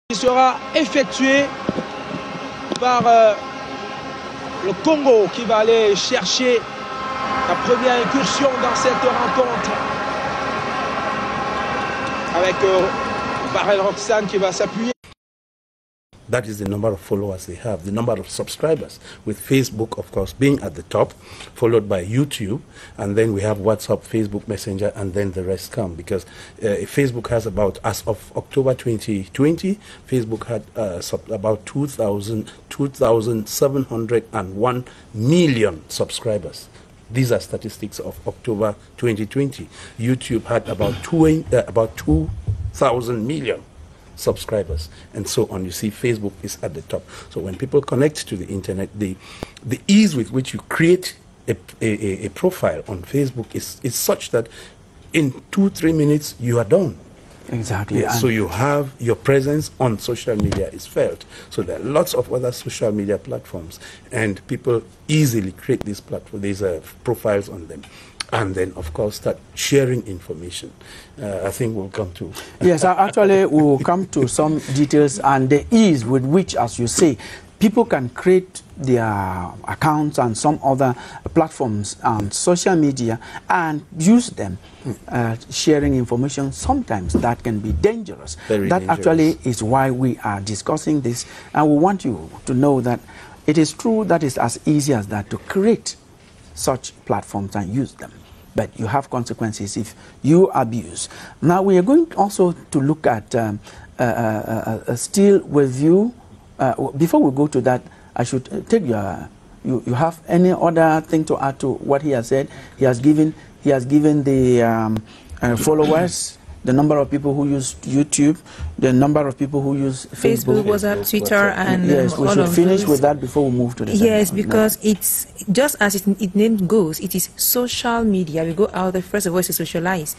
qui sera effectué par le Congo qui va aller chercher la première incursion dans cette rencontre avec Barrel Roxane qui va s'appuyer. That is the number of followers they have, the number of subscribers, with Facebook, of course, being at the top, followed by YouTube, and then we have WhatsApp, Facebook Messenger, and then the rest come. Because Facebook has about, as of October 2020, Facebook had about 2,701 million subscribers. These are statistics of October 2020. YouTube had about 2,000 million subscribers, and so on. You see, Facebook is at the top. So when people connect to the internet, the ease with which you create a profile on Facebook is such that in 2-3 minutes you are done. Exactly. Yes, so you have your presence on social media is felt. So there are lots of other social media platforms, and people easily create these platforms, these profiles on them, and then, of course, start sharing information. I think we'll come to... Yes, actually, we'll come to some details and the ease with which, as you say, people can create their accounts and some other platforms on social media and use them, sharing information. Sometimes that can be dangerous. Very that dangerous. Actually is why we are discussing this, and we want you to know that it is true that it's as easy as that to create such platforms and use them, but you have consequences if you abuse. Now we are going also to look at still with you. Before we go to that, I should take your. You have any other thing to add to what he has said? He has given the followers, the number of people who use YouTube, the number of people who use Facebook, WhatsApp, Twitter, and yes, we should finish with that before we move to the yes, second because one. it's just as its name goes, it is social media. We go out there first of all to socialize,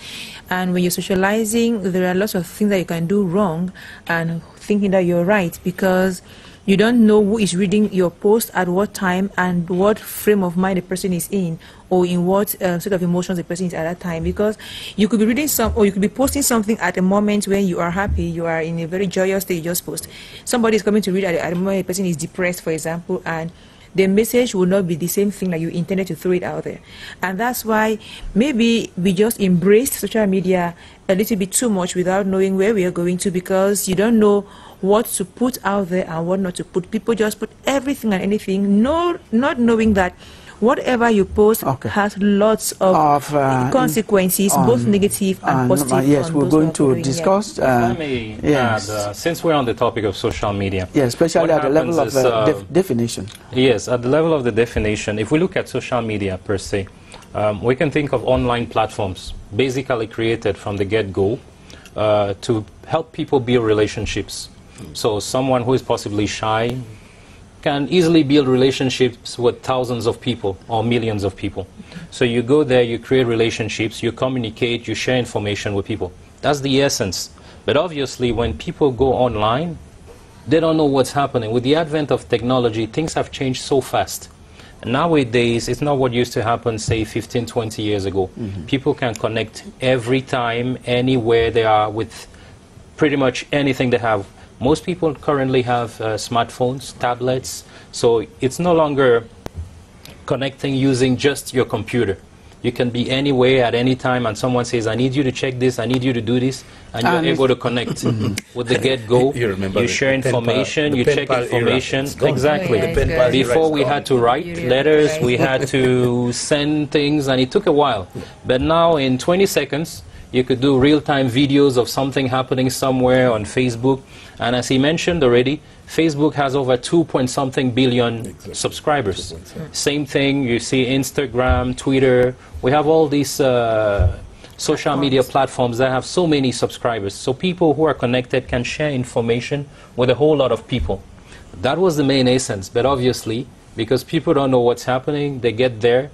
and when you're socializing, there are lots of things that you can do wrong and thinking that you're right, because you don't know who is reading your post at what time and what frame of mind the person is in, or in what sort of emotions the person is at that time. Because you could be reading or you could be posting something at a moment when you are happy, you are in a very joyous state, you just post. Somebody is coming to read at a moment the person is depressed, for example, and the message will not be the same thing that you intended to throw it out there. And that's why maybe we just embraced social media a little bit too much without knowing where we are going to, because you don't know what to put out there and what not to put. People just put everything and anything, not knowing that whatever you post has lots of consequences, both negative and positive. Yes, we're going to discuss. Let me add, since we're on the topic of social media. Yes, especially at the level of definition. Yes, at the level of the definition, if we look at social media per se, we can think of online platforms basically created from the get-go to help people build relationships. So someone who is possibly shy can easily build relationships with thousands of people or millions of people. So you go there, you create relationships, you communicate, you share information with people. That's the essence. But obviously, when people go online, they don't know what's happening. With the advent of technology, things have changed so fast. And nowadays, it's not what used to happen, say, 15, 20 years ago. People can connect every time, anywhere they are, with pretty much anything they have. Most people currently have smartphones, tablets, so it's no longer connecting using just your computer. You can be anywhere at any time, and someone says, I need you to check this, I need you to do this, and you're able to connect with the get-go. You share information, you check information. Exactly. Before we had to write letters, we had to send things, and it took a while. But now in 20 seconds, you could do real-time videos of something happening somewhere on Facebook. And as he mentioned already, Facebook has over 2-point-something billion subscribers. Same thing, you see Instagram, Twitter. We have all these social media platforms that have so many subscribers. So people who are connected can share information with a whole lot of people. That was the main essence. But obviously, because people don't know what's happening, they get there,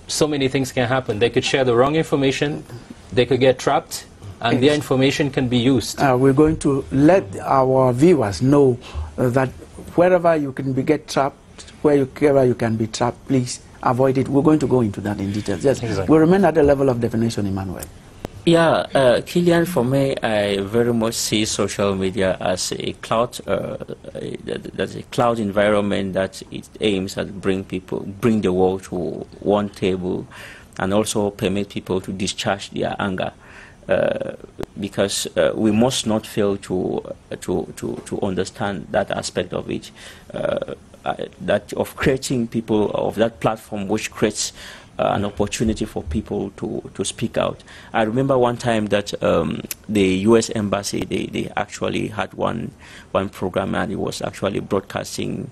so many things can happen. They could share the wrong information, they could get trapped, and their information can be used. We're going to let our viewers know that wherever you can get trapped, wherever you can be trapped, please avoid it. We're going to go into that in detail. Yes, exactly. We'll remain at the level of definition, Emmanuel. Yeah, Killian, for me, I very much see social media as a cloud, that's a cloud environment that it aims at bring the world to one table, and also permit people to discharge their anger. Because we must not fail to understand that aspect of it, that of creating people of that platform which creates an opportunity for people to speak out. I remember one time that the U.S. Embassy, they actually had one program, and it was actually broadcasting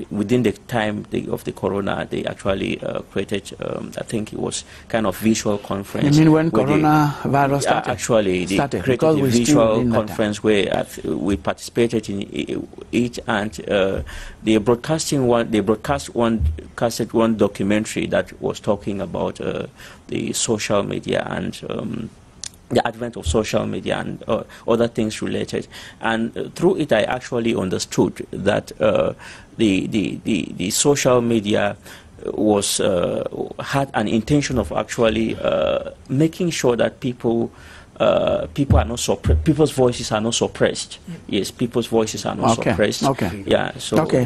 within the time of the corona. They actually created, I think it was kind of visual conference. You mean when coronavirus started? Actually, they created a visual conference where we participated in it, and they broadcasted one documentary that was talking about the social media and the advent of social media and other things related. And through it, I actually understood that the social media was had an intention of actually making sure that people are not suppressed. People's voices are not suppressed. Yes, people's voices are not suppressed. Okay. Yeah. So. Okay.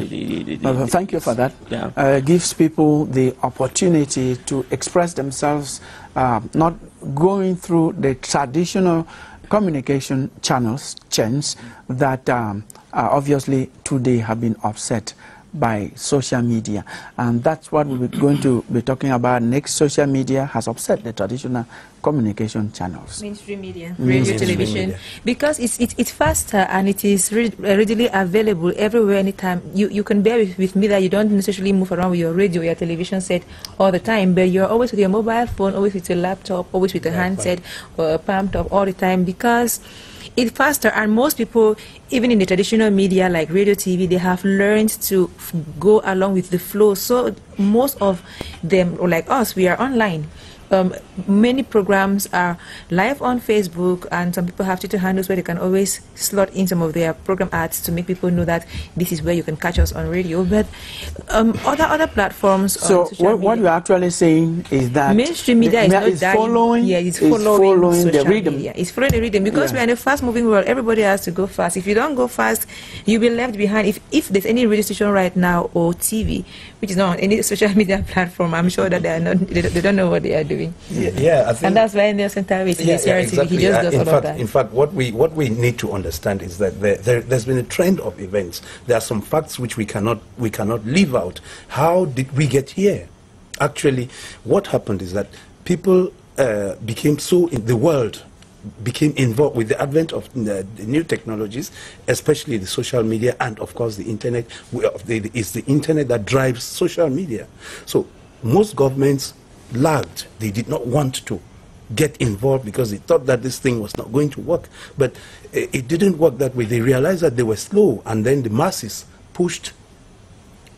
Thank you for that. Yeah. Gives people the opportunity to express themselves, not going through the traditional communication chains that obviously today have been offset by social media, and that's what we're going to be talking about next. Social media has upset the traditional communication channels. Mainstream media, radio, television, media. Because it's faster and it is readily available everywhere, anytime. You can bear with me that you don't necessarily move around with your radio, your television set all the time, but you're always with your mobile phone, always with your laptop, always with a handset or a palm top all the time, because it's faster. And most people, even in the traditional media like radio, TV, they have learned to go along with the flow. So most of them, or like us, we are online. Many programs are live on Facebook, and some people have Twitter handles where they can always slot in some of their program ads to make people know that this is where you can catch us on radio. But other platforms. So what you're actually saying is that mainstream media is following. Yeah, it's following the rhythm. Media. It's following the rhythm, because we're in a fast-moving world. Everybody has to go fast. If you don't go fast, you'll be left behind. If there's any radio station right now or TV which is not on any social media platform, I'm sure that they are not. They don't know what they are doing. Yeah, I think, and that's why Nelson Tarrant, CRTV, exactly. he just does all of that. In fact, what we need to understand is that there's been a trend of events. There are some facts which we cannot leave out. How did we get here? Actually, what happened is that people became so in the world. Became involved with the advent of the new technologies, especially the social media, and of course the internet. It's the internet that drives social media. So most governments lagged. They did not want to get involved because they thought that this thing was not going to work. But it didn't work that way. They realized that they were slow, and then the masses pushed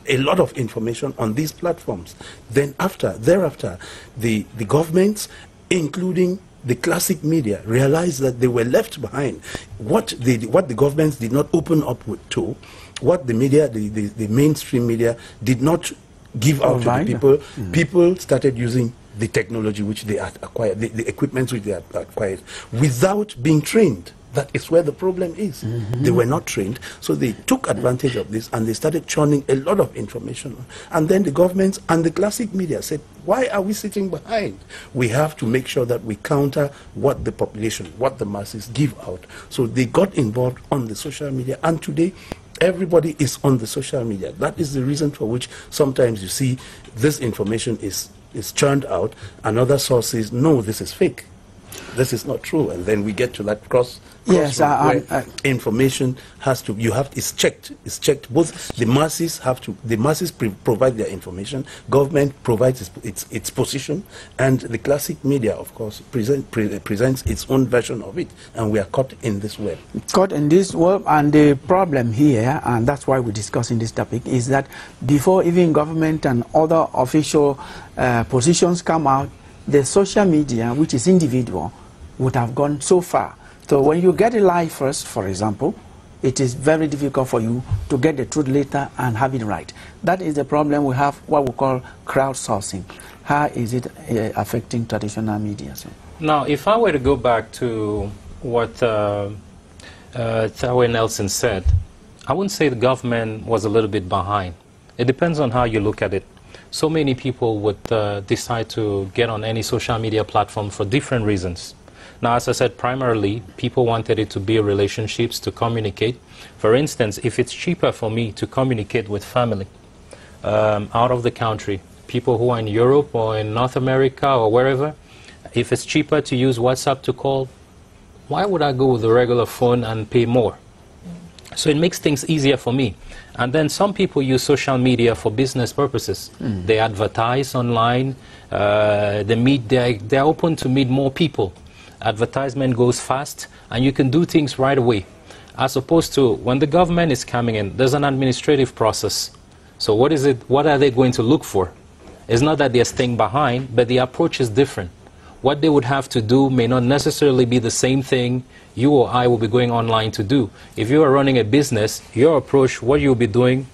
a lot of information on these platforms. Then thereafter, the governments, including the classic media, realized that they were left behind. What the governments did not open up to, what the media, the mainstream media, did not give out to the people. People started using the technology which they had acquired, the equipment which they had acquired, without being trained. That is where the problem is. They were not trained, so they took advantage of this, and they started churning a lot of information. And then the governments and the classic media said, why are we sitting behind? We have to make sure that we counter what the population, what the masses give out. So they got involved on the social media, and today everybody is on the social media. That is the reason for which sometimes you see this information is churned out, and other sources, no, this is fake. This is not true, and then we get to that cross where information has to it's checked. Both the masses provide their information, government provides its position, and the classic media, of course, presents its own version of it, and we are caught in this web. Caught in this web, and the problem here, and that's why we're discussing this topic, is that before even government and other official positions come out, the social media, which is individual, would have gone so far. So when you get it live first, for example, it is very difficult for you to get the truth later and have it right. That is the problem we have, what we call crowdsourcing. How is it affecting traditional media? So Now, if I were to go back to what Thawe Nelson said, I wouldn't say the government was a little bit behind. It depends on how you look at it. So many people would decide to get on any social media platform for different reasons. Now, as I said, primarily, people wanted it to build relationships, to communicate. For instance, if it's cheaper for me to communicate with family out of the country, people who are in Europe or in North America or wherever, if it's cheaper to use WhatsApp to call, why would I go with a regular phone and pay more? So it makes things easier for me. And then some people use social media for business purposes. They advertise online, they're open to meet more people. Advertisement goes fast, and you can do things right away. As opposed to when the government is coming in, there's an administrative process. So what are they going to look for? It's not that they're staying behind, but the approach is different. What they would have to do may not necessarily be the same thing you or I will be going online to do. If you are running a business, your approach, what you'll be doing,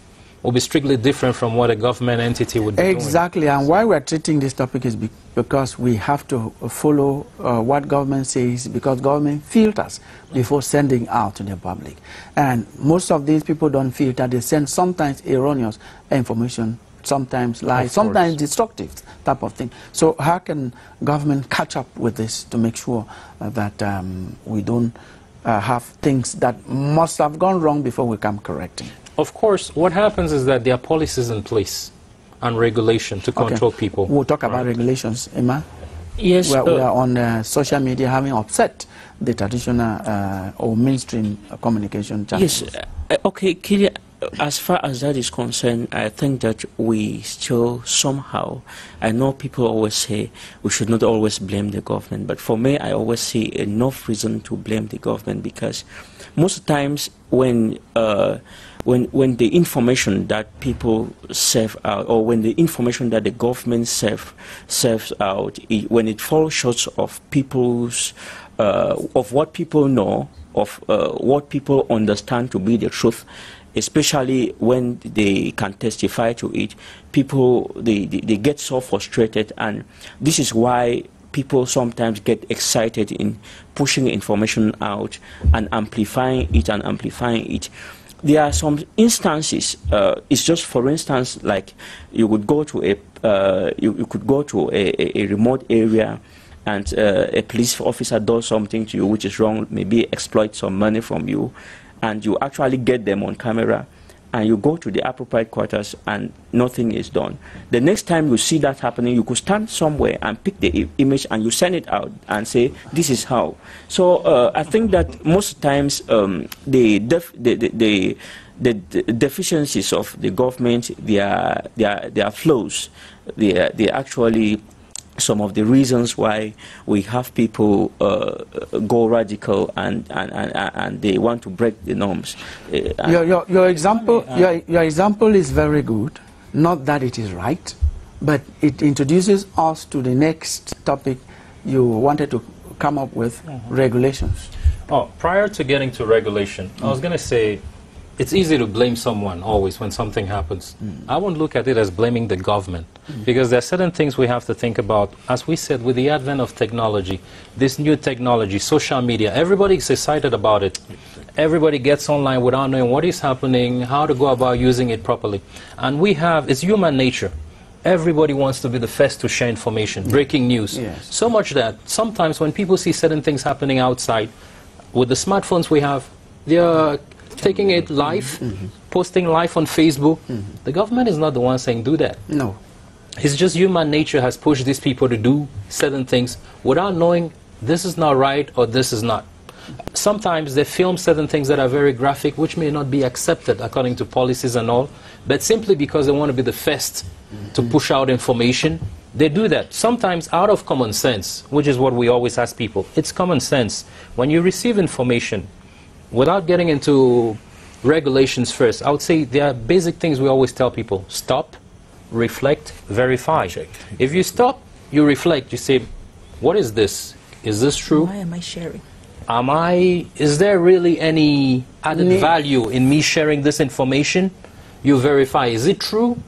will be strictly different from what a government entity would be doing. Exactly, and why we're treating this topic is because we have to follow what government says, because government filters before sending out to the public. And most of these people don't filter, they send sometimes erroneous information, sometimes lies, sometimes destructive type of thing. So how can government catch up with this to make sure that we don't have things that must have gone wrong before we come correcting? Of course, what happens is that there are policies in place and regulation to control people. We'll talk about regulations, Emma. Yes. We are on social media having upset the traditional or mainstream communication channels. Yes. Okay, Kylian, as far as that is concerned, I think that we still somehow, I know people always say we should not always blame the government, but for me, I always see enough reason to blame the government, because most times when the information that people serve out, or when the information that the government serves out, when it falls short of people's, of what people know, of what people understand to be the truth, especially when they can testify to it, people, they get so frustrated, and this is why people sometimes get excited in pushing information out and amplifying it. There are some instances. It's just, for instance, like you would go to you could go to a remote area, and a police officer does something to you which is wrong, maybe exploit some money from you, and you actually get them on camera, and you go to the appropriate quarters and nothing is done. The next time you see that happening, you could stand somewhere and pick the image and you send it out and say, this is how. So I think that most times the deficiencies of the government, their flaws, they actually some of the reasons why we have people go radical and they want to break the norms. Your example is very good. Not that it is right, but it introduces us to the next topic you wanted to come up with, regulations. Oh, prior to getting to regulation, I was going to say, it's easy to blame someone always when something happens. I won't look at it as blaming the government, because there are certain things we have to think about. As we said, with the advent of technology, this new technology, social media, everybody's excited about it. Everybody gets online without knowing what is happening, how to go about using it properly. And it's human nature. Everybody wants to be the first to share information, breaking news. Yes. So much that sometimes when people see certain things happening outside, with the smartphones we have, they're taking it live, posting live on Facebook. The government is not the one saying do that. No. It's just human nature has pushed these people to do certain things without knowing this is not right or this is not. Sometimes they film certain things that are very graphic, which may not be accepted according to policies and all, but simply because they want to be the first to push out information, they do that. Sometimes out of common sense, which is what we always ask people. It's common sense. When you receive information, without getting into regulations first, I would say there are basic things we always tell people. Stop, reflect, verify. Check. If you stop, you reflect, you say, what is this? Is this true? Why am I sharing? Is there really any added value in me sharing this information? You verify, is it true?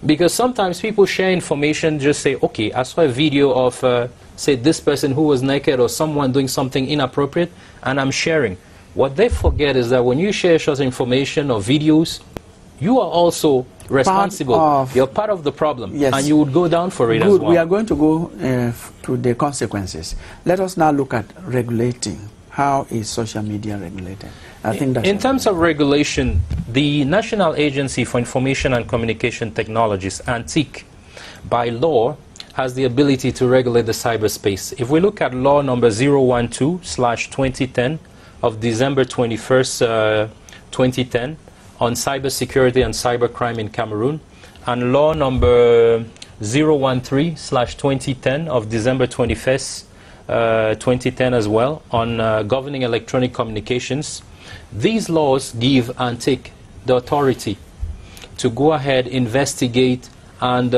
Because sometimes people share information, just say, okay, I saw a video of say this person who was naked or someone doing something inappropriate, and I'm sharing. What they forget is that when you share such information or videos, you are also responsible. You're part of the problem, yes, and you would go down for it as well. We are going to go to the consequences. Let us now look at regulating. How is social media regulated? I think that's in terms of regulation, the National Agency for Information and Communication Technologies, ANTIC, by law, has the ability to regulate the cyberspace. If we look at law number 012/2010 of December 21st, 2010, on cybersecurity and cybercrime in Cameroon, and law number 013/2010 of December 21st, 2010 as well, on governing electronic communications. These laws give ANTIC the authority to go ahead, investigate, and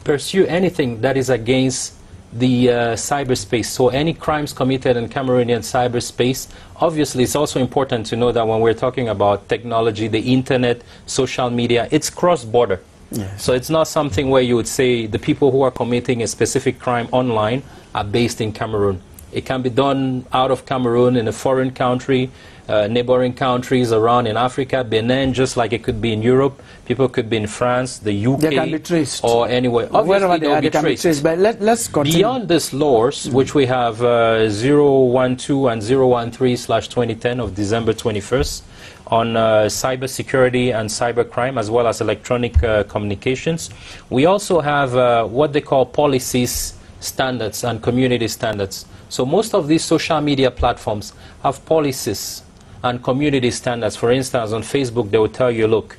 pursue anything that is against the cyberspace. So any crimes committed in Cameroonian cyberspace. Obviously, it's also important to know that when we're talking about technology, the internet, social media, it's cross-border. Yes. So it's not something where you would say the people who are committing a specific crime online are based in Cameroon. It can be done out of Cameroon in a foreign country, neighboring countries around in Africa, Benin, just like it could be in Europe. People could be in France, the UK, they can be traced, or anywhere. Wherever they are, they can be traced. But let's continue. Beyond these laws, which we have 012 and 013/2010 of December 21st on cybersecurity and cybercrime, as well as electronic communications, we also have what they call policies, standards, and community standards. So most of these social media platforms have policies and community standards. For instance, on Facebook, they will tell you, look,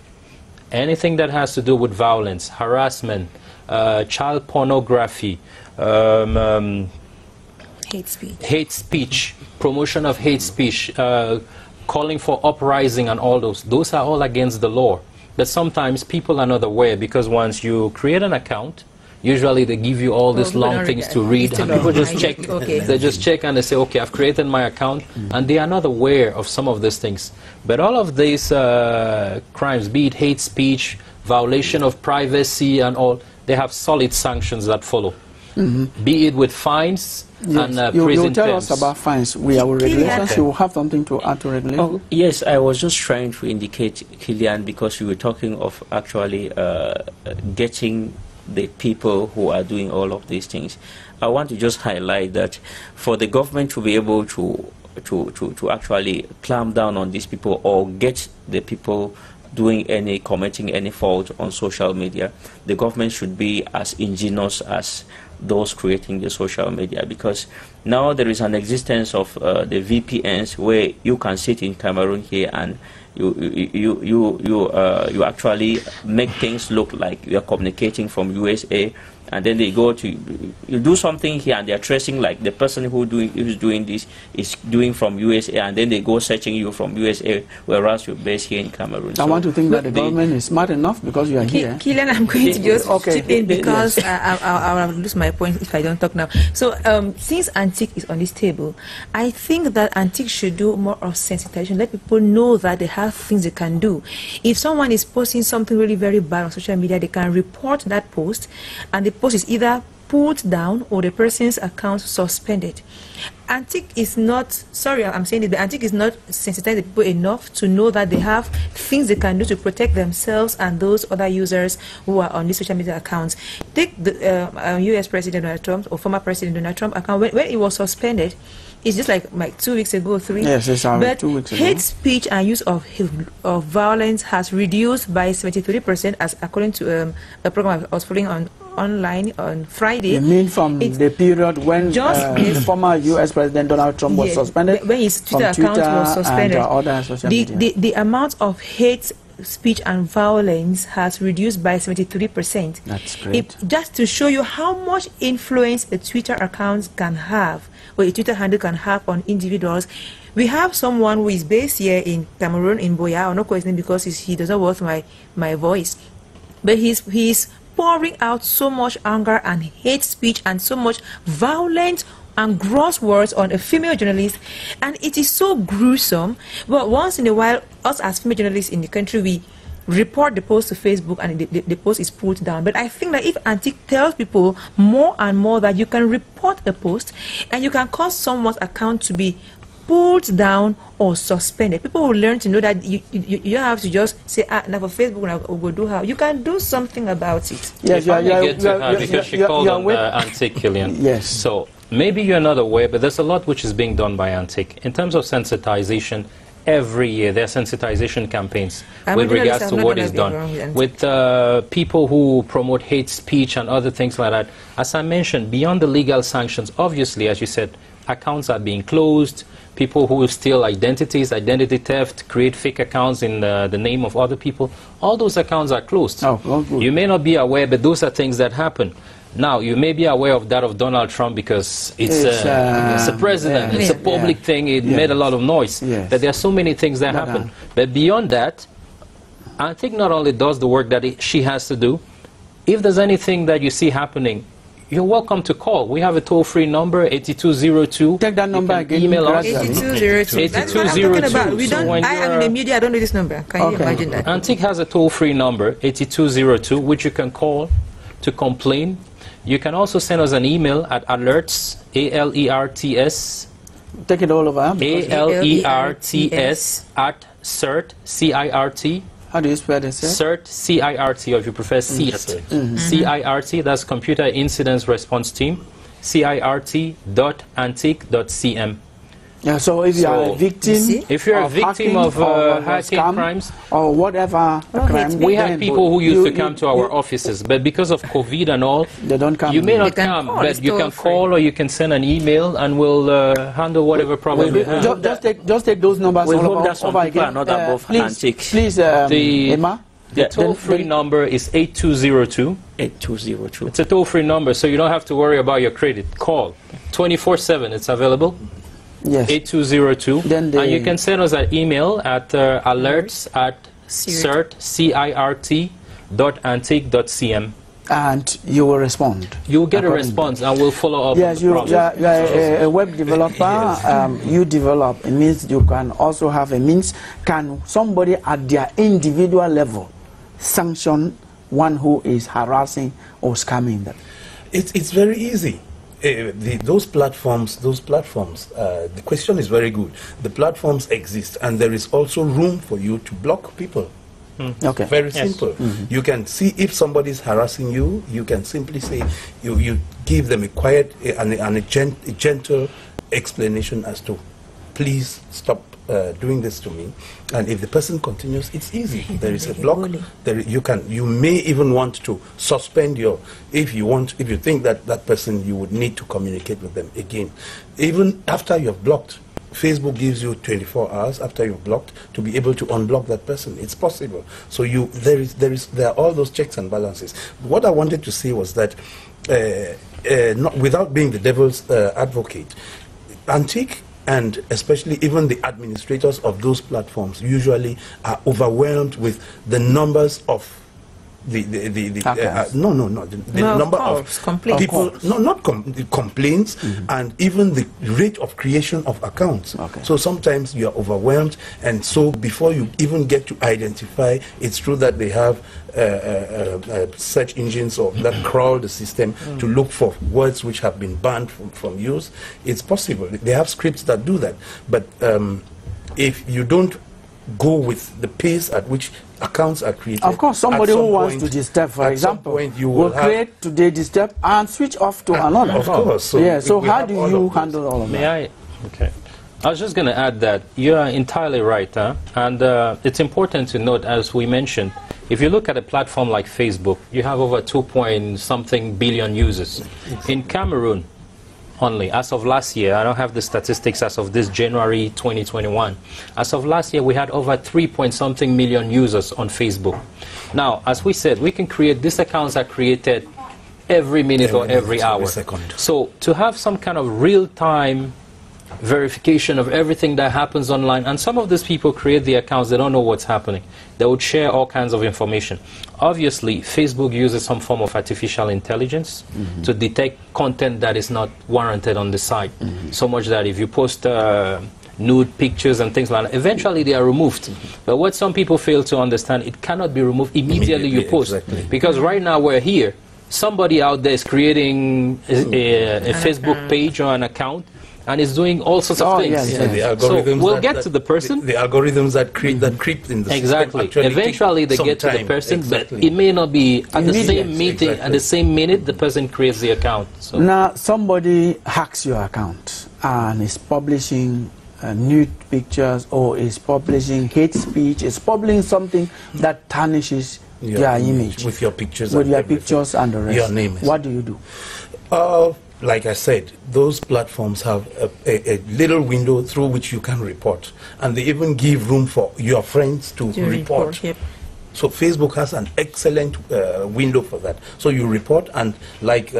anything that has to do with violence, harassment, child pornography, hate speech, promotion of hate speech, calling for uprising, and all those are all against the law. But sometimes people are not aware, because once you create an account, usually they give you all these long things to read, and people just check. They just check and they say, okay, I've created my account, and they are not aware of some of these things. But all of these crimes, be it hate speech, violation of privacy, and all, they have solid sanctions that follow. Be it with fines and prison you tell terms. us about fines. We have regulations. You have something to add to regulation? Oh, yes, I was just trying to indicate, Kilian, because you were talking of actually getting the people who are doing all of these things. I want to just highlight that for the government to be able to actually clamp down on these people, or get the people committing any fault on social media, the government should be as ingenious as those creating the social media, because now there is an existence of the VPNs where you can sit in Cameroon here and you actually make things look like you are communicating from USA, and then they go to you do something here and they are tracing like the person who's doing this is doing from USA, and then they go searching you from USA, whereas you're based here in Cameroon. I want to think that the government is smart enough, because you are here. Kilian, I'm going to just chip in, because I will lose my point if I don't talk now. So since ANTIC is on this table, I think that ANTIC should do more of sensitization, let people know that they have things they can do. If someone is posting something really very bad on social media, they can report that post, and the post is either pulled down or the person's account suspended. ANTIC is not, sorry I'm saying it, but ANTIC is not sensitizing people enough to know that they have things they can do to protect themselves and those other users who are on these social media accounts. Take the US President Donald Trump, or former President Donald Trump account, when it was suspended. It's just like 2 weeks ago, 3. Yes, it's 2 weeks ago. Hate speech and use of violence has reduced by 73%, as according to a program I was following online on Friday. You mean from the period when former U.S. President Donald Trump was suspended? When his Twitter account was suspended. And other social media. The amount of hate speech and violence has reduced by 73%. That's great. Just to show you how much influence a Twitter account can have, or a Twitter handle can have on individuals. We have someone who is based here in Cameroon, in Boya. I'm not questioning because he doesn't worth my voice. But he's pouring out so much anger and hate speech and so much violent and gross words on a female journalist, and it is so gruesome. But once in a while, us as female journalists in the country, we report the post to Facebook and the post is pulled down. But I think that if Antique tells people more and more that you can report a post and you can cause someone's account to be pulled down or suspended, people will learn to know that you don't have to just say, now for Facebook, we'll go do how. You can do something about it. Yes, because she called on Antique, Killian. Yes. So maybe you're not aware, but there's a lot which is being done by Antique. In terms of sensitization, every year there are sensitization campaigns with regards to what is done. With people who promote hate speech and other things like that. As I mentioned, beyond the legal sanctions, obviously, as you said, accounts are being closed. People who steal identities, identity theft, create fake accounts in the name of other people, all those accounts are closed. You may not be aware, but those are things that happen. Now, you may be aware of that of Donald Trump because it's a president, it's a public thing, it made a lot of noise. But there are so many things that happen. But beyond that, I think not only does the work that she has to do, if there's anything that you see happening, you're welcome to call. We have a toll-free number, 8202. Take that number again. Email us. 8202. That's what I'm talking about. We don't, I am in the media, I don't know this number. Can you imagine that? Antique has a toll-free number, 8202, which you can call to complain. You can also send us an email at alerts, ALERTS. Take it all over. ALERTS at CERT, CIRT. How do you spell this? CERT, CIRT, or if you prefer CIRT. CIRT, that's Computer Incident Response Team. CIRT.antique.cm. Yeah, so if you are a victim, if you're a victim of hacking crimes or whatever crime, we have people who used to come to our offices, but because of COVID and all, they don't come. You may not come, but you can call or you can send an email, and we'll handle whatever problem you have. Just take those numbers. We hope that some people are not above Antique. Please, Emma. The toll-free number is 8202. 8202. It's a toll-free number, so you don't have to worry about your credit. Call 24/7. It's available. Yes. 8202. And you can send us an email at alerts@CERT.antique.cm. And you will respond. You will get a response, and we'll follow up. Yes, you are a web developer. You develop. It means you can also have a means. Can somebody at their individual level sanction one who is harassing or scamming them? It's very easy. Those platforms, the question is very good. The platforms exist, and there is also room for you to block people. Okay. Very simple. You can see if somebody is harassing you, you can simply say, you give them a quiet and a gentle explanation as to, please stop doing this to me. And if the person continues, it's easy. There is a block. You may even want to suspend if you think that that person, you would need to communicate with them again. Even after you have blocked, Facebook gives you 24 hours after you've blocked to be able to unblock that person. It's possible. So there are all those checks and balances. What I wanted to say was that without being the devil's advocate, Antique, and especially even the administrators of those platforms, usually are overwhelmed with the numbers of the number of complaints. People, complaints, and even the rate of creation of accounts. So sometimes you are overwhelmed, and so before you even get to identify, it's true that they have search engines that crawl the system to look for words which have been banned from use. It's possible. They have scripts that do that. But if you don't go with the pace at which accounts are created. Of course, somebody who wants to disturb, for example, will create today disturb and switch off to another. Of course. So how do you handle all of that? May I? Okay. I was just going to add that you are entirely right, and it's important to note, as we mentioned, if you look at a platform like Facebook, you have over 2-point-something billion users. In Cameroon, only, as of last year, I don't have the statistics as of this January 2021. As of last year, we had over 3-point-something million users on Facebook. Now, as we said, we can create, these accounts are created every minute or every hour. So to have some kind of real-time verification of everything that happens online, and some of these people create the accounts, they don't know what's happening. They would share all kinds of information. Obviously, Facebook uses some form of artificial intelligence to detect content that is not warranted on the site. So much that if you post nude pictures and things like that. Eventually they are removed. But what some people fail to understand, it cannot be removed immediately you post. Exactly. Because right now we're here, somebody out there is creating a Facebook page or an account and is doing all sorts of things. So we'll get to the person. The algorithms that creep in the exactly. system Eventually they get to the person, but it may not be at the same meeting, at the same minute the person creates the account. So. Now somebody hacks your account and is publishing nude pictures, or is publishing hate speech, is publishing something that tarnishes their image. With your pictures with and your everything. pictures and the rest. Your name is. What do you do? Like I said, those platforms have a little window through which you can report. And they even give room for your friends to report. Yep. So Facebook has an excellent window for that. So you report, and like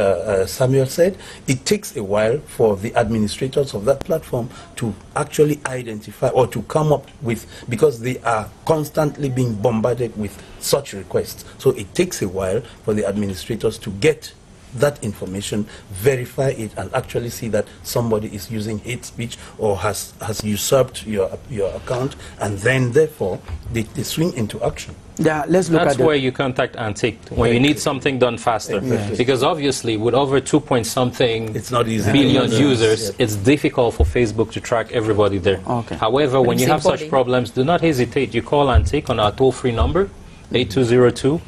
Samuel said, it takes a while for the administrators of that platform to actually identify or to come up with, because they are constantly being bombarded with such requests. So it takes a while for the administrators to get that information, verify it, and actually see that somebody is using hate speech or has usurped your account, and then therefore they swing into action. Yeah, let's look That's at where you contact Antique when you need something done faster. Yes. Because obviously with over 2-point-something it's not easy. billion users, it's difficult for Facebook to track everybody there. Okay. However, when you have such problems, do not hesitate. You call Antique on our toll-free number, 8202.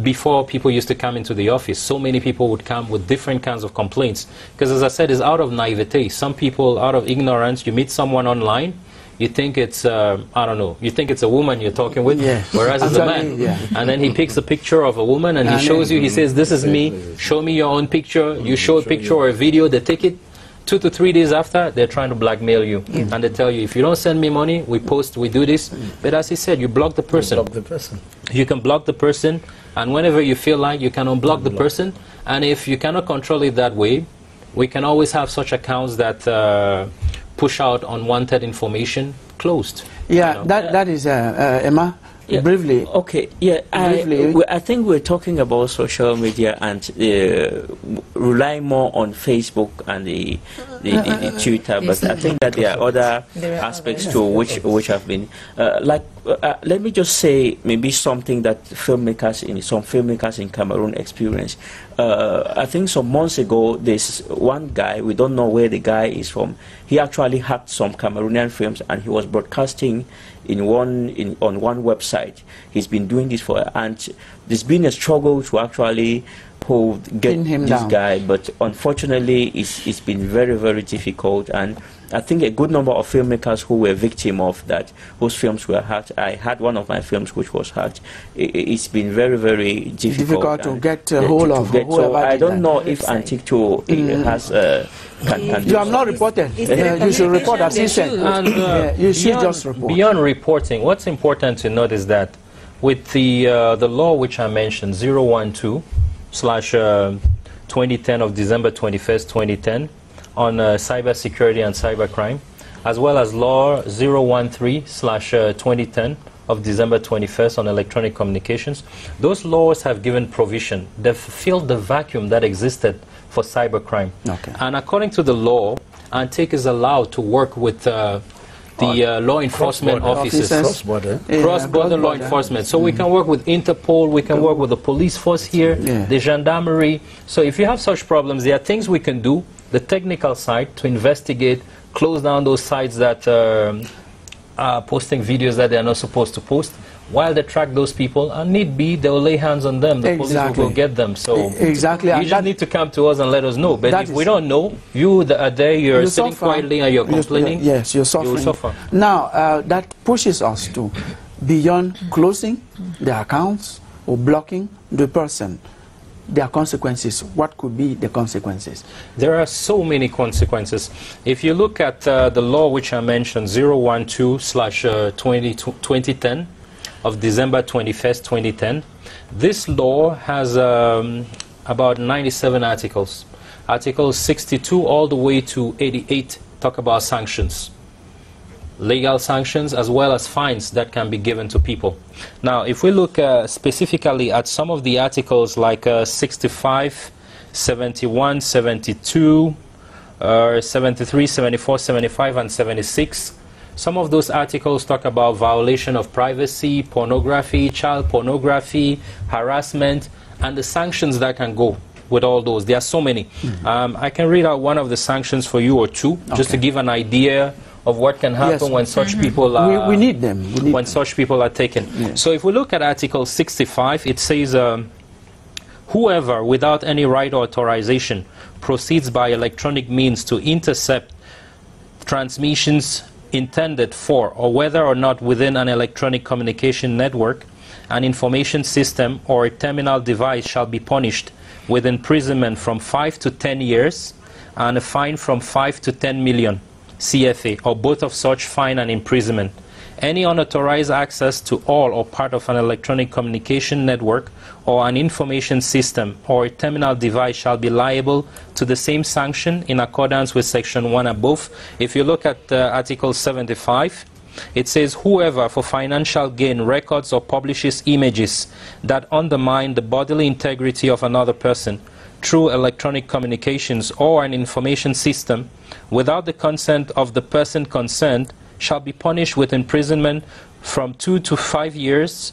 Before, people used to come into the office. So many people would come with different kinds of complaints. Because as I said, it's out of naivete. Some people, out of ignorance, you meet someone online, you think it's, I don't know, you think it's a woman you're talking with, whereas it's a man. And then he picks a picture of a woman and he shows you, he says, this is me, show me your own picture. You show a picture or a video, they take it. 2 to 3 days after, they're trying to blackmail you. And they tell you, if you don't send me money, we post, we do this. But as he said, you block the person. You block the person. You can block the person, and whenever you feel like, you can unblock the person. And if you cannot control it that way, we can always have such accounts that push out unwanted information closed. Yeah, you know? that is, Emma, briefly. Okay, I think we're talking about social media and relying more on Facebook and the Twitter, but I think that there are other aspects to which have been let me just say maybe something that some filmmakers in Cameroon experience. I think some months ago, there's one guy, we don't know where the guy is from. He actually hacked some Cameroonian films and he was broadcasting on one website. He's been doing this and there's been a struggle to actually get this guy, but unfortunately it's been very, very difficult. And I think a good number of filmmakers who were victim of that, whose films were hacked. I had one of my films which was hacked. It's been very, very difficult to get a hold of. So I don't know if Antique too has. You have not reported. You should report, as he said. And, you should just report. Beyond reporting, what's important to note is that with the law which I mentioned, 012/2010 of December 21st, 2010, on cybersecurity and cybercrime, as well as law 013/2010 of December 21st on electronic communications, those laws have given provision. They've filled the vacuum that existed for cybercrime. And according to the law, Antique is allowed to work with the law enforcement officers. Cross-border law enforcement. So we can work with Interpol, we can work with the police force here, the gendarmerie. So if you have such problems, there are things we can do, the technical side, to investigate, close down those sites that are posting videos that they are not supposed to post, while they track those people, and need be, they will lay hands on them. The police will go get them. So you just need to come to us and let us know. But if we don't know, you're sitting quietly and you're complaining. Yes, you're suffering. You will suffer. Now, that pushes us to, beyond closing the accounts or blocking the person, there are consequences. What could be the consequences? There are so many consequences. If you look at the law which I mentioned, 012/2010 of December 21st, 2010, this law has about 97 articles. Articles 62 all the way to 88 talk about sanctions. Legal sanctions as well as fines that can be given to people. Now, if we look specifically at some of the articles like 65, 71, 72, 73, 74, 75, and 76. Some of those articles talk about violation of privacy, pornography, child pornography, harassment, and the sanctions that can go with all those. There are so many. I can read out one of the sanctions for you or two, just to give an idea of what can happen when such people are... We need them. When such people are taken. Yes. So if we look at Article 65, it says, whoever, without any right or authorization, proceeds by electronic means to intercept transmissions intended for, or whether or not within an electronic communication network, an information system, or a terminal device shall be punished with imprisonment from 5 to 10 years and a fine from 5 to 10 million CFA, or both of such fine and imprisonment. Any unauthorized access to all or part of an electronic communication network or an information system or a terminal device shall be liable to the same sanction in accordance with Section 1 above. If you look at Article 75, it says, whoever for financial gain records or publishes images that undermine the bodily integrity of another person through electronic communications or an information system without the consent of the person concerned shall be punished with imprisonment from 2 to 5 years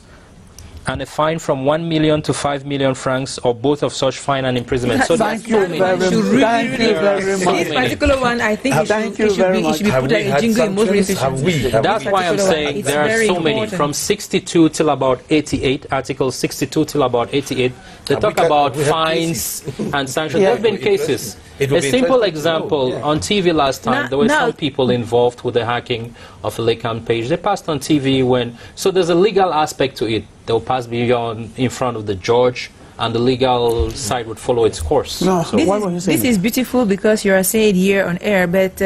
and a fine from 1 million to 5 million francs, or both of such fine and imprisonment. So thank you very much. This particular one, I think it should be put like a jingle in most institutions. That's why I'm saying there are so many. From 62 till about 88, Article 62 till about 88, they talk about fines and sanctions. There have been cases. A simple example, on TV last time, there were some people involved with the hacking of a Lacan page. They passed on TV when... So there's a legal aspect to it. They'll pass beyond in front of the judge, and the legal side would follow its course. No, so this is beautiful because you are saying here on air, but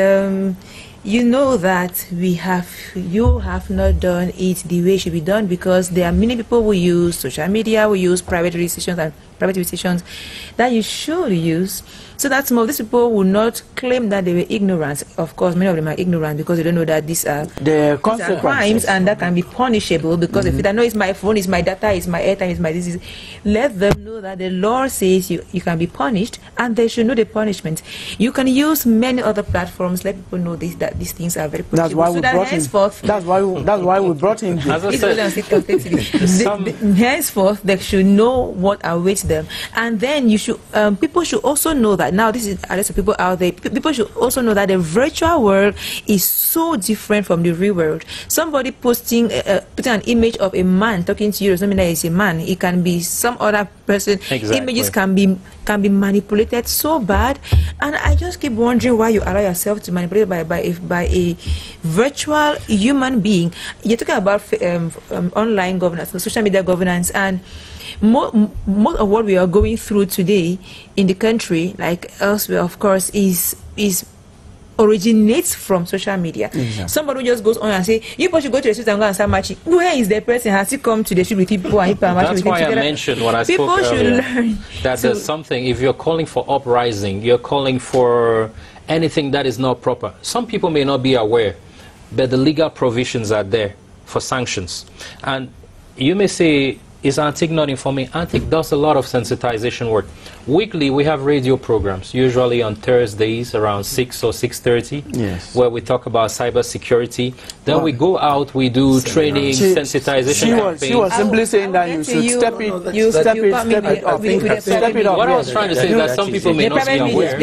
you know that you have not done it the way it should be done, because there are many people who use social media, who use private registrations and private registrations that you should use, so that some of these people will not claim that they were ignorant. Of course, many of them are ignorant because they don't know that these are crimes and that can be punishable, because if they know it's my phone, it's my data, it's my airtime, it's my this, let them know that the law says you can be punished, and they should know the punishment. You can use many other platforms, let people know this, that these things are very punishable. That's why we brought him. As I said, henceforth they should know what awaits them, and then you should people should also know that now this is a lot of people out there. People should also know that the virtual world is so different from the real world. Somebody putting an image of a man talking to you doesn't mean that it's a man. It can be some other person. Exactly. Images can be manipulated so bad, and I just keep wondering why you allow yourself to manipulate by a virtual human being. You're talking about online governance, social media governance, and most of what we are going through today in the country, like elsewhere, of course, is originates from social media. Exactly. Somebody who just goes on and say, you should go to the street and go and start matching. Where is the person? Has he come to the street with people and matching with That's why I mentioned when I spoke earlier that there's something, if you're calling for uprising, you're calling for anything that is not proper. Some people may not be aware, but the legal provisions are there for sanctions. And you may say, is Antic not informing? Antic does a lot of sensitization work. Weekly, we have radio programs, usually on Thursdays around 6 or 6:30, where we talk about cybersecurity. Then we go out, we do training, sensitization campaigns. She was simply saying that you should step it up. What I was trying to say is that some people may not be aware.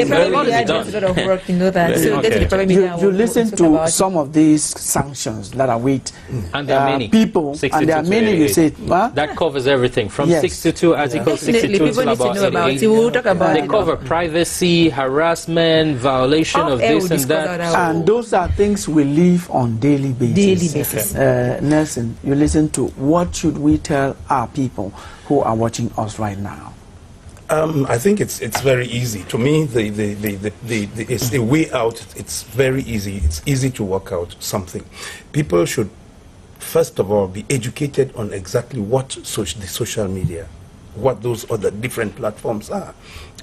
You listen to some of these sanctions that await and there are many people, and there are many. You say that covers everything from 62 Article 62 to about 88. We'll talk about they cover privacy, harassment, violation of this and that. And those are things we live on daily basis. Nelson, you listen to what should we tell our people who are watching us right now? I think it's very easy. To me, it's a way out. It's very easy. It's easy to work out something. People should, first of all, be educated on exactly what the social media, what those other different platforms are.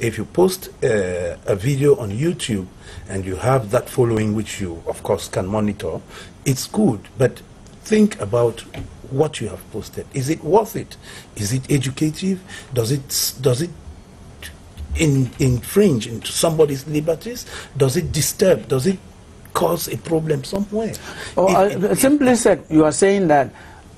If you post a video on YouTube and you have that following, which you of course can monitor, it's good, but think about what you have posted. Is it worth it? Is it educative? Does it infringe into somebody's liberties? Does it disturb? Does it cause a problem somewhere? Simply said, you are saying that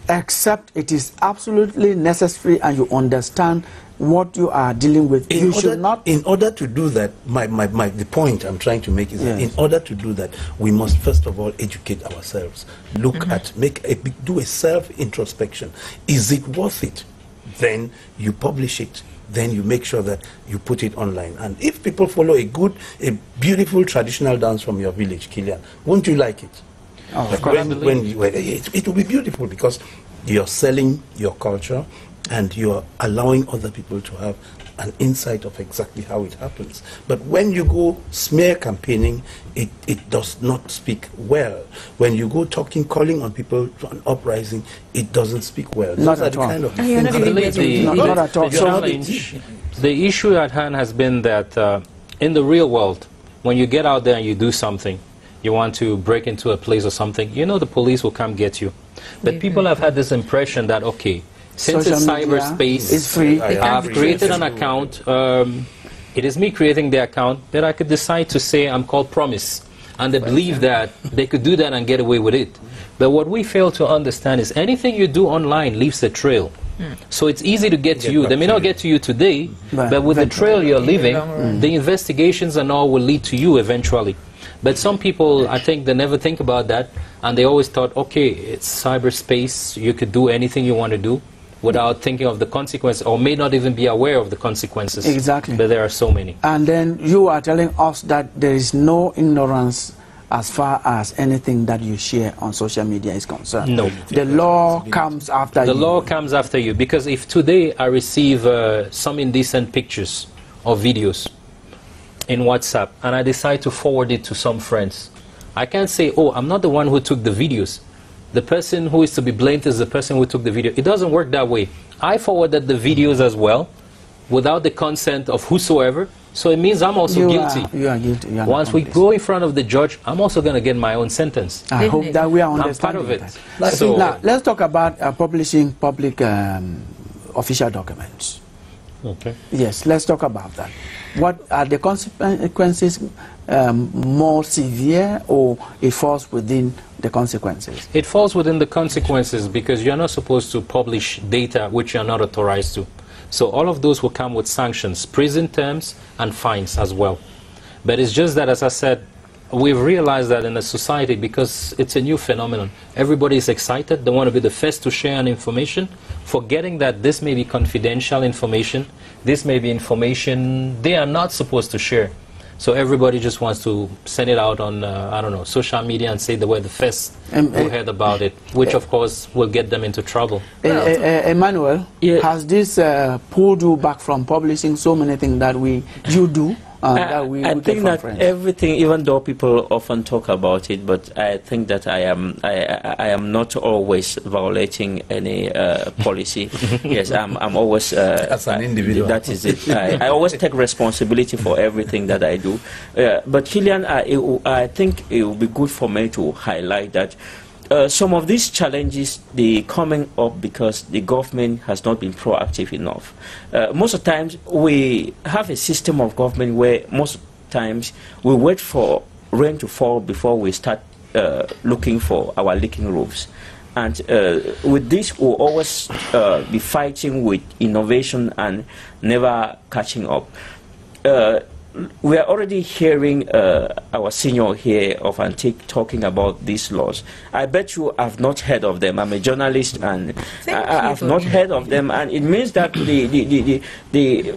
except it is absolutely necessary and you understand what you are dealing with, you should not... In order to do that, the point I'm trying to make is that in order to do that, we must first of all educate ourselves. Look at, do a self-introspection. Is it worth it? Then you publish it. Then you make sure that you put it online. And if people follow a beautiful traditional dance from your village, Kilian, won't you like it? Oh, like it will be beautiful because you're selling your culture and you're allowing other people to have an insight of exactly how it happens. But when you go smear campaigning, it does not speak well. When you go calling on people to an uprising, it doesn't speak well. Not at all. Not at all. The issue at hand has been that in the real world, when you get out there and you do something, you want to break into a place or something, you know the police will come get you. But people have had this impression that, okay, since it's cyberspace, it's free. I've created an account. It is me creating the account that I could decide to say I'm called Promise. And they believe that they could do that and get away with it. But what we fail to understand is anything you do online leaves a trail. So it's easy to get to you. They may not get to you today, but with the trail you're leaving, the investigations and all will lead to you eventually. But some people, I think they never think about that, and they always thought, okay, it's cyberspace, you could do anything you want to do without thinking of the consequences, or may not even be aware of the consequences. Exactly. But there are so many. And then you are telling us that there is no ignorance as far as anything that you share on social media is concerned. No. The law comes after you. The law comes after you, because if today I receive some indecent pictures or videos in WhatsApp and I decide to forward it to some friends, I can't say, oh, I'm not the one who took the videos. The person who is to be blamed is the person who took the video. It doesn't work that way. I forwarded the videos as well without the consent of whosoever, so it means I'm also guilty. You are guilty. You are Once we go in front of the judge, I'm also going to get my own sentence. I hope that we are understanding I'm part of it. So now, let's talk about publishing public official documents. Okay. Yes, let's talk about that. What are the consequences more severe, or it falls within the consequences? It falls within the consequences because you're not supposed to publish data which you're not authorized to. So all of those will come with sanctions, prison terms and fines as well. But it's just that, as I said, we've realized that in the society, because it's a new phenomenon, everybody is excited, they want to be the first to share an information, forgetting that this may be confidential information, this may be information they are not supposed to share. So everybody just wants to send it out on, I don't know, social media and say they were the first who heard about it, which of course will get them into trouble. Emmanuel, has this pulled you back from publishing so many things that you do? I think that everything, even though people often talk about it, but I think that I am not always violating any policy. Yes, I'm always as an individual. That is it. I always take responsibility for everything that I do. But Kilian, I think it would be good for me to highlight that some of these challenges, they coming up because the government has not been proactive enough. Most of the times we have a system of government where most times we wait for rain to fall before we start looking for our leaking roofs. And with this, we'll always be fighting with innovation and never catching up. We are already hearing our senior here of Antique talking about these laws. I bet you have not heard of them. I'm a journalist and I have not heard of them. And it means that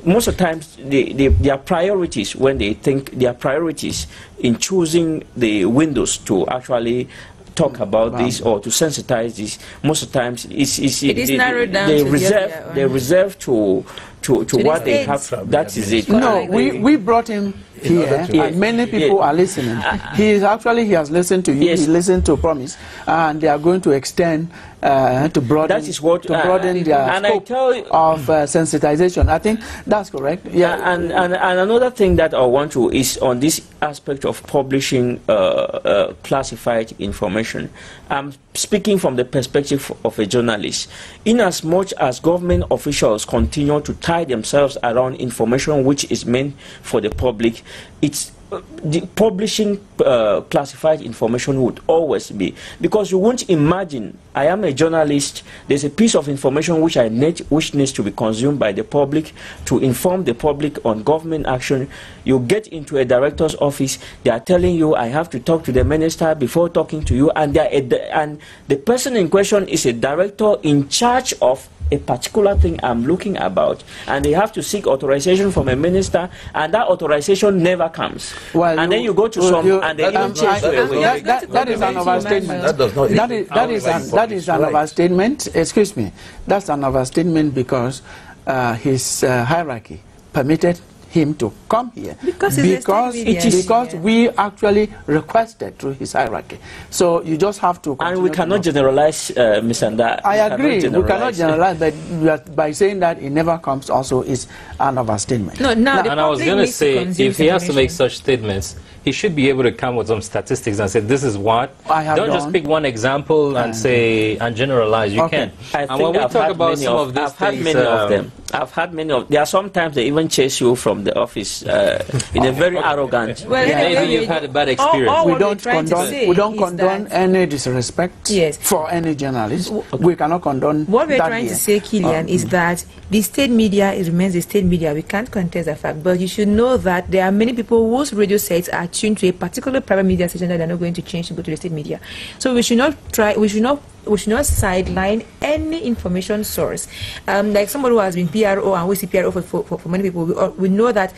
most of the times their priorities, when they think their priorities in choosing the windows to actually talk about this or to sensitize this, most of the times it is narrowed down. They reserve to what they have. That is it. No, we brought him here, and many people are listening. He has listened to you, he listened to Promise, and they are going to extend to broaden, that is what, their scope of sensitization. I think that's correct. Yeah. And another thing that I want to is on this aspect of publishing classified information. I'm speaking from the perspective of a journalist. In as much as government officials continue to tie themselves around information which is meant for the public, it's the publishing classified information would always be, because you won't imagine, I am a journalist, there's a piece of information which which needs to be consumed by the public to inform the public on government action. You get into a director's office, they are telling you, I have to talk to the minister before talking to you, and the person in question is a director in charge of a particular thing I'm looking about, and they have to seek authorization from a minister, and that authorization never comes. Well, and then you go to and they even chase you away. That is an overstatement. That is an overstatement. Excuse me. That's an overstatement because his hierarchy permitted him to come here because we actually requested through his hierarchy. So you just have to. And we cannot generalize, Ms. Anda. I agree. We cannot generalize, but by saying that it never comes also is an overstatement. No, and I was going to say, if he has to make such statements, he should be able to come with some statistics and say, this is what. Don't just pick one example and say, and generalize. You can't. And when we talk about some of these things, I've had many of them. There are sometimes they even chase you from the office in a very arrogant. Well, maybe you've had a bad experience. We don't condone any disrespect for any journalist. We cannot condone. What we're trying to say, Killian, is that the state media remains the state media. We can't contest the fact, but you should know that there are many people whose radio sets are tuned to a particular private media station that they're not going to change to go to the state media. So we should not try. We should not sideline any information source. Like somebody who has been PRO, and we see PRO for many people, we know that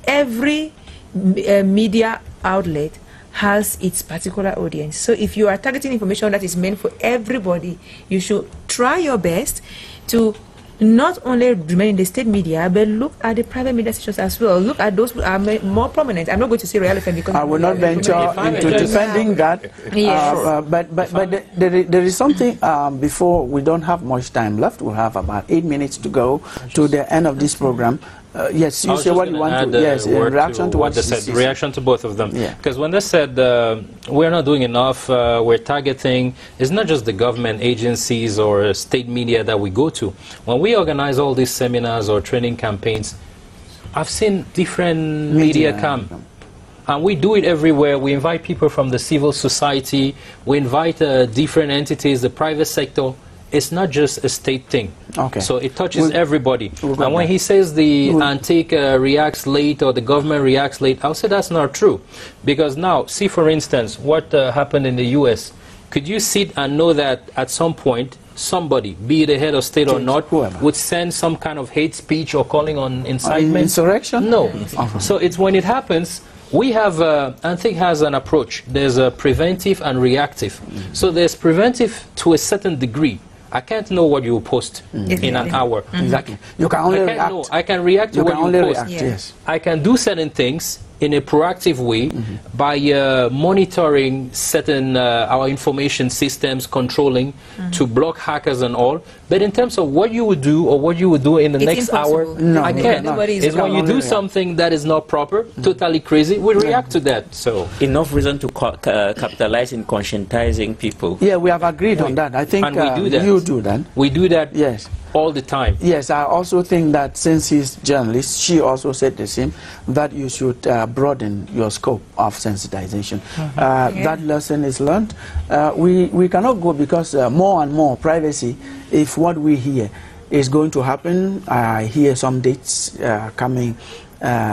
every media outlet has its particular audience. So if you are targeting information that is meant for everybody, you should try your best to not only remain in the state media, but look at the private media stations as well. Look at those who are more prominent. I'm not going to say Royal FM because I will not venture into defending that. Yes. But there is something before we don't have much time left. We'll have about 8 minutes to go to the end of this program. Yes, you say what you want to. Yes, in reaction to what they said. Reaction to both of them. Because when they said we're not doing enough, we're targeting, it's not just the government agencies or state media that we go to. When we organize all these seminars or training campaigns, I've seen different media come. And we do it everywhere. We invite people from the civil society. We invite different entities, the private sector. It's not just a state thing. So it touches everybody. And when he says the antique reacts late or the government reacts late, I'll say that's not true. Because now, see for instance, what happened in the US. Could you sit and know that at some point, somebody, be it the head of state or not, would send some kind of hate speech or calling on incitement? Insurrection? No. So it's when it happens. We have, Antique has an approach. There's a preventive and reactive. So there's preventive to a certain degree. I can't know what you will post in an hour. Exactly. You can only react. I can react to what you post. Yes. I can do certain things in a proactive way by monitoring certain our information systems, controlling to block hackers and all. But in terms of what you would do or what you would do in the next hour, I can't. It's when you do something that is not proper, totally crazy, we react to that. So enough reason to capitalize in conscientizing people. Yeah, we have agreed on that. I think and we do that. You do that. We do that. Yes. All the time. Yes, I also think that since he's journalist, she also said the same, that you should broaden your scope of sensitization. That lesson is learned. We cannot go because more and more privacy, if what we hear is going to happen, I hear some dates coming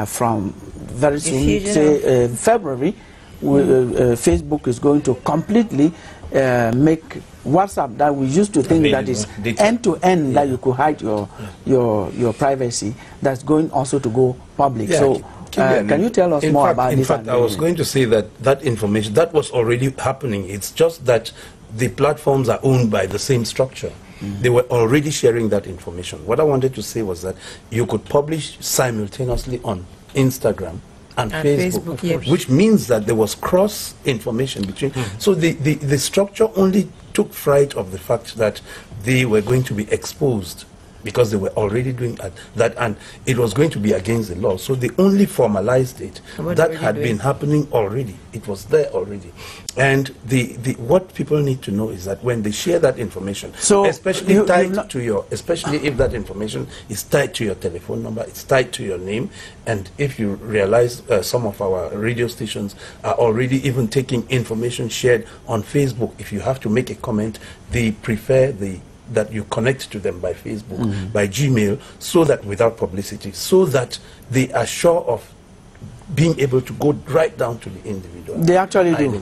from very soon, say February, Facebook is going to completely make WhatsApp that we used to think that is end-to-end, that you could hide your privacy, that's going also to go public. So can you tell us more about this? In fact, I was going to say that information, that was already happening. It's just that the platforms are owned by the same structure. They were already sharing that information. What I wanted to say was that you could publish simultaneously on Instagram and Facebook, yes. which means that there was cross information between. So the structure only took fright of the fact that they were going to be exposed, because they were already doing that, and it was going to be against the law. So they only formalized it. That had been happening already. It was there already. And what people need to know is that when they share that information, so especially if that information is tied to your telephone number, it's tied to your name, and if you realize some of our radio stations are already even taking information shared on Facebook, if you have to make a comment, they prefer that you connect to them by Facebook, by Gmail, so that without publicity, so that they are sure of being able to go right down to the individual. They actually do.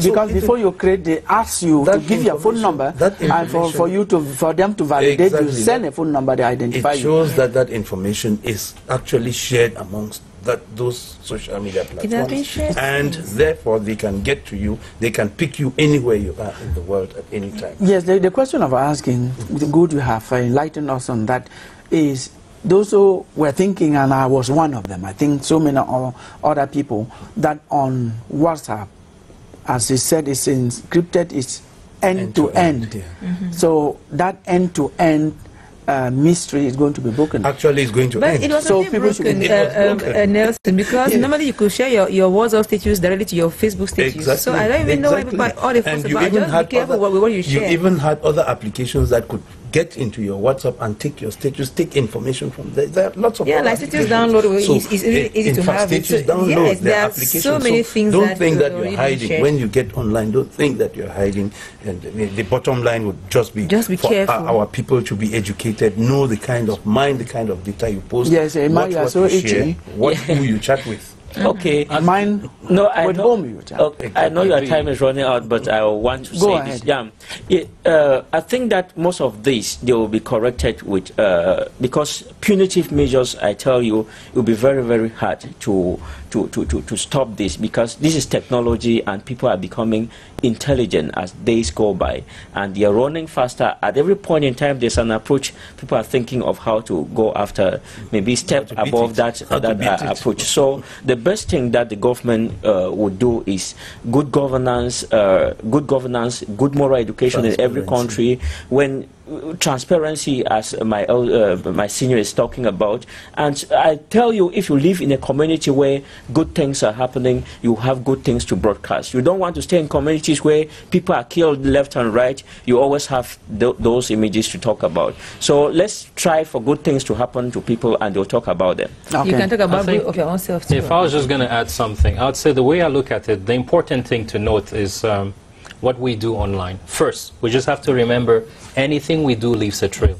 Because before you create, they ask you to give your phone number, and for them to validate, you send a phone number, they identify you. It shows that information is actually shared amongst those social media platforms, and therefore they can get to you, they can pick you anywhere you are in the world at any time. Yes, the question of asking, the good you have enlightened us on that, is those who were thinking, and I was one of them, I think so many other people, that on WhatsApp, as he said, it's encrypted, it's end-to-end. So that end-to-end mystery is going to be broken. Actually, it's going to end. It was so people broken, Nelson, because normally you could share your WhatsApp status directly to your Facebook status. Exactly. So I don't even know everybody, all the fuss about. Just be careful what you share. You even had other applications that could get into your WhatsApp and take your status, take information from there. There are lots of like status download. It's easy to have. Status download. Yes, there are so many things. Don't think that you're hiding when you get online. Don't think that you're hiding. And the bottom line would just be for our people to be educated, know the kind of data you post, yes, what you share, who you chat with. Okay. Mine. No, I know. Okay. I know your time is running out, but I want to say this. Yeah, I think that most of these they will be corrected with because punitive measures. I tell you, it will be very, very hard to stop this, because this is technology and people are becoming intelligent as days go by, and they are running faster. At every point in time, there's an approach. People are thinking of how to go after, maybe step above that approach. So the best thing that the government would do is good governance, good moral education in every country. When transparency, as my senior is talking about, and I tell you, if you live in a community where good things are happening, you have good things to broadcast. You don't want to stay in communities where people are killed left and right. You always have those images to talk about. So let's try for good things to happen to people, and they'll talk about them. Okay. You can talk about of your own self too. If I was just going to add something, I would say the way I look at it, the important thing to note is what we do online. First, we just have to remember anything we do leaves a trail.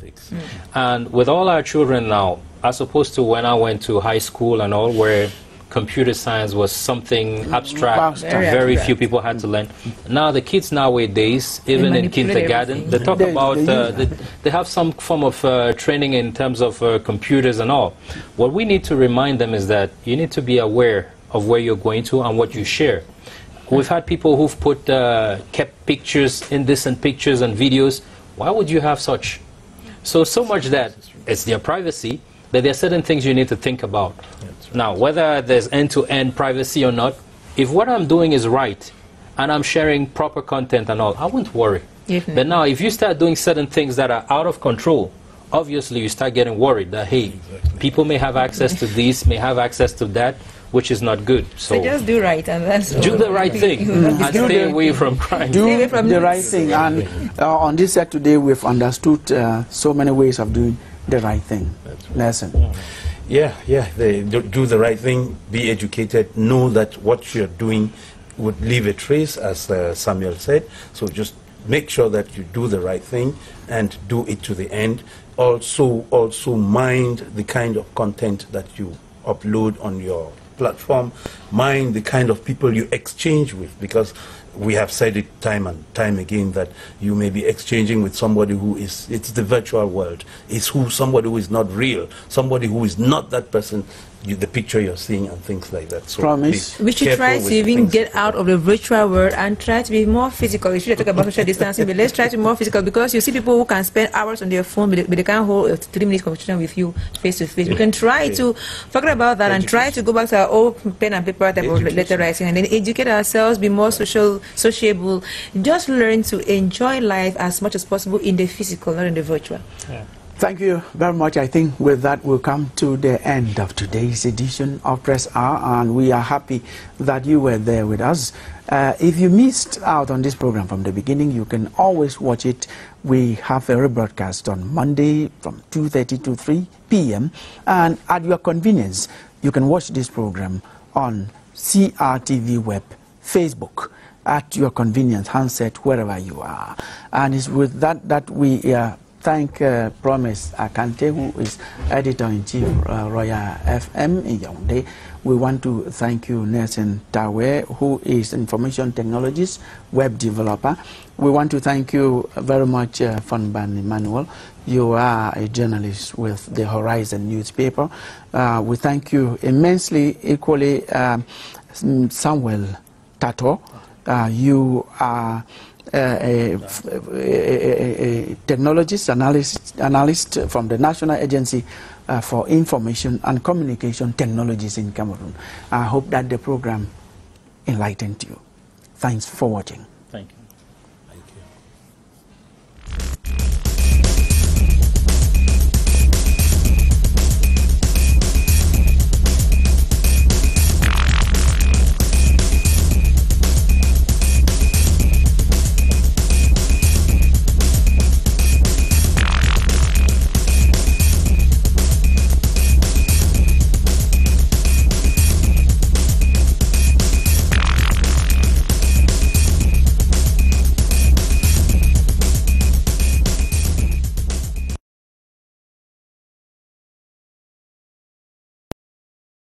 And with all our children now, as opposed to when I went to high school and all, where computer science was something abstract, very few people had to learn. Now the kids nowadays, even in kindergarten, they talk about, they have some form of training in terms of computers and all. What we need to remind them is that you need to be aware of where you're going to and what you share. We've had people who've kept pictures, indecent pictures and videos. Why would you have such? So much that it's their privacy, that there are certain things you need to think about. Now, whether there's end-to-end privacy or not, if what I'm doing is right and I'm sharing proper content and all, I won't worry. But now, if you start doing certain things that are out of control, obviously you start getting worried that, hey, people may have access to this, may have access to that, which is not good. So just do right, and that's do the right thing and stay away from crime. Do the right thing. And on this set today, we've understood so many ways of doing the right thing. Lesson. Yeah, they do the right thing, be educated, know that what you're doing would leave a trace, as Samuel said. So just make sure that you do the right thing and do it to the end. Also mind the kind of content that you upload on your platform, mind the kind of people you exchange with, because we have said it time and time again that you may be exchanging with somebody who it's the virtual world, somebody who is not real, somebody who is not that person the picture you're seeing and things like that. So Promise. We should try to even get out of the virtual world and try to be more physical. We should talk about social distancing, but let's try to be more physical, because you see people who can spend hours on their phone, but they can't hold a 3-minute conversation with you face to face. We can try to forget about that and try to go back to our old pen and paper type of letter writing, and then educate ourselves, be more sociable, just learn to enjoy life as much as possible in the physical, not in the virtual. Yeah. Thank you very much. I think with that we'll come to the end of today's edition of Press Hour, and we are happy that you were there with us. If you missed out on this program from the beginning, you can always watch it. We have a rebroadcast on Monday from 2:30 to 3 p.m. and at your convenience, you can watch this program on CRTV web, Facebook, at your convenience, handset, wherever you are. And it's with that we thank Promise Akante, who is Editor-in-Chief, Royal FM in Yaoundé. We want to thank you, Nelson Tawe, who is Information Technologist, Web Developer. We want to thank you very much, Fonban Emmanuel. You are a journalist with the Horizon newspaper. We thank you immensely, equally, Samuel Tato. You are a technologist, analyst from the National Agency for Information and Communication Technologies in Cameroon. I hope that the program enlightened you. Thanks for watching. Thank you.